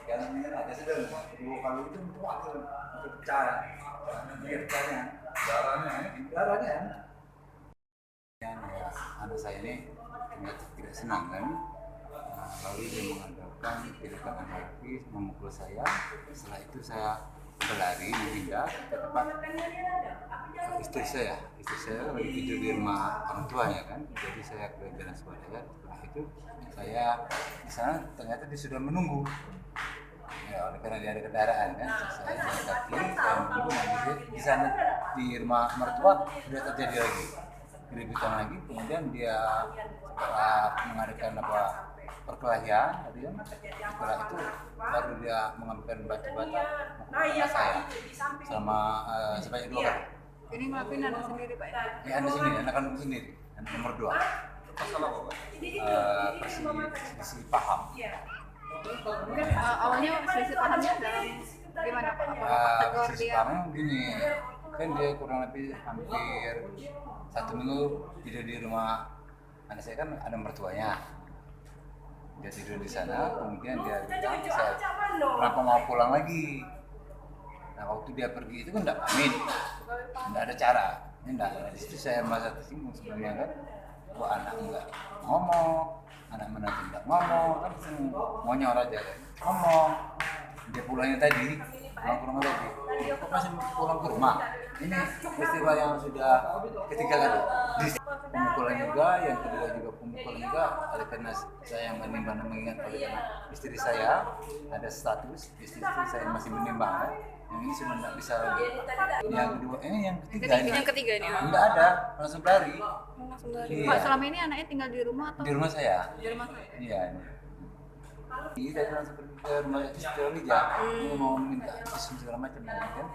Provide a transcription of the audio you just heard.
Yang ada sedang dua kali itu pecah, pecahnya, darahnya. Yang ya, anak saya ini tidak senang kan, lalu dia mengadakan tindakan anarkis memukul saya. Setelah itu saya berlari menghindar ke tempat istri saya lagi tidur di rumah orang tuanya kan, jadi saya ke jalan Swadaya. Setelah itu saya di sana ternyata dia sudah menunggu ya, oleh karena dia ada kendaraan kan, saya jalan kaki saya menunggu. Nah, di sana di rumah mertua sudah terjadi lagi keributan lagi. Kemudian dia setelah mengadakan perkelahian tadi kan, setelah itu baru dia mengambilkan batu-bata memukul saya sama sebanyak 2 kali. Ini maafin anak sendiri Pak ya? Ya, anak sendiri, anak kandung sendiri, anak nomor 2. Masalah apa Pak? Selisih paham. Awalnya selisih pahamnya dalam gimana Pak? Apa Selisih pahamnya begini, kan dia kurang lebih hampir 1 minggu tidur di rumah anak saya kan, ada mertuanya. Dia tidur di sana, kemudian dia bilang, saya kenapa mau pulang lagi? Nah, waktu dia pergi itu kan enggak pamit, enggak ada cara. Enggak, di situ saya merasa tersinggung sebenarnya kan. Wah, anak enggak ngomong, anak menantu enggak ngomong, kan monyol aja kan. Ngomong, dia pulangnya tadi, pulang ke rumah tadi. Kok masih pulang ke rumah? Ini peristiwa yang sudah ketiga kali. Pemukulan juga, yang kedua juga pemukulan juga, oleh karena saya menimbang mengingat oleh karena istri saya ada status, istri saya masih menimbang, yang ini sudah tidak bisa lagi. Yang kedua ini, yang ketiga ini tidak ada, langsung lari. Pak, selama ini anaknya tinggal di rumah atau? Di rumah saya. Di rumah saya? Iya. Iya, saya langsung pergi ke rumah istri Olija, mau minta visum segala macam kan.